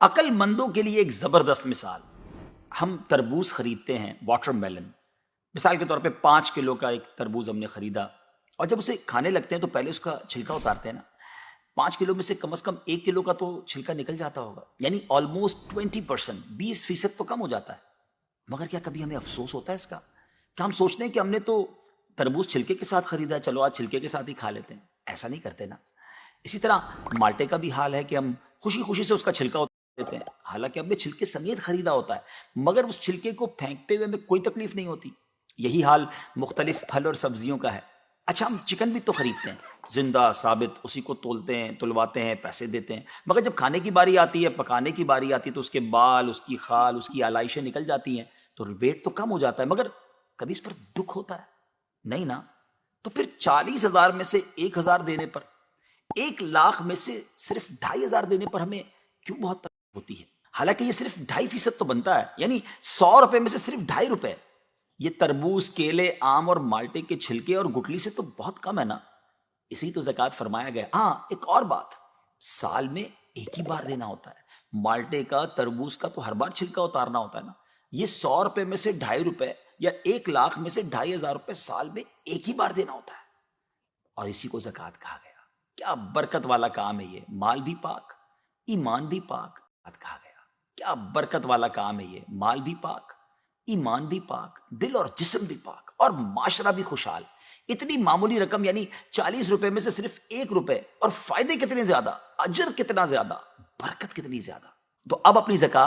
عقل مندوں کے لیے ایک زبردست مثال. ہم تربوز خریدتے ہیں، واٹر میلن. مثال کے طور پہ 5 کلو کا ایک تربوز ہم نے خریدا، اور جب اسے کھانے لگتے ہیں تو پہلے اس کا چھلکا اتارتے ہیں نا. 5 کلو میں سے کم از کم 1 کلو کا تو چھلکا نکل جاتا ہوگا، یعنی آلموسٹ 20%، 20% تو کم ہو جاتا ہے. مگر کیا کبھی ہمیں افسوس ہوتا ہے اس کا؟ کیا ہم سوچتے ہیں کہ ہم نے تو تربوز چھلکے کے ساتھ خریدا ہے، چلو آج چھلکے کے ساتھ ہی کھا لیتے ہیں؟ ایسا نہیں کرتے نا. اسی طرح مالٹے کا بھی حال ہے کہ ہم خوشی خوشی سے اس کا چھلکا اتار دیتے ہیں، حالانکہ ہم نے چھلکے سمیت خریدا ہوتا ہے، مگر اس چھلکے کو پھینکتے ہوئے ہمیں کوئی تکلیف نہیں ہوتی. یہی حال مختلف پھل اور سبزیوں کا ہے. اچھا، ہم چکن بھی تو خریدتے ہیں، زندہ ثابت، اسی کو تولتے ہیں، تلواتے ہیں، پیسے دیتے ہیں، مگر جب کھانے کی باری آتی ہے، پکانے کی باری آتی ہے، تو اس کے بال، اس کی خال، اس کی آلائشیں نکل جاتی ہیں، تو ویٹ تو کم ہو جاتا ہے، مگر کبھی اس پر دکھ ہوتا ہے؟ نہیں نا. تو پھر 40,000 میں سے 1,000 دینے پر، 1,00,000 میں سے صرف 2,500 دینے پر ہمیں کیوں بہت تکلیف ہوتی ہے؟ حالانکہ یہ صرف 2.5% تو بنتا ہے، یعنی 100 روپے میں سے صرف 2.5 روپے. یہ تربوز، کیلے، آم اور مالٹے کے چھلکے اور گٹلی سے تو بہت کم ہے نا. اسی تو زکوٰۃ فرمایا گیا. ہاں، ایک اور بات، سال میں ایک ہی بار دینا ہوتا ہے. مالٹے کا، تربوز کا تو ہر بار چھلکا اتارنا ہوتا ہے نا. یہ 100 روپے میں سے 2.5 روپے یا 1,00,000 میں سے 2,500 روپے سال میں ایک ہی بار دینا ہوتا ہے، اور اسی کو زکوٰۃ کہا گیا. کیا برکت والا کام ہے یہ. مال بھی پاک، ایمان بھی پاک. کہا گیا کیا برکت والا کام ہے یہ. مال بھی پاک، ایمان بھی پاک، دل اور جسم بھی پاک، اور معاشرہ بھی خوشحال. اتنی معمولی رقم، یعنی 40 روپے میں سے صرف 1 روپے، اور فائدے کتنے زیادہ، اجر کتنا زیادہ، برکت کتنی زیادہ. تو اب اپنی زکوٰۃ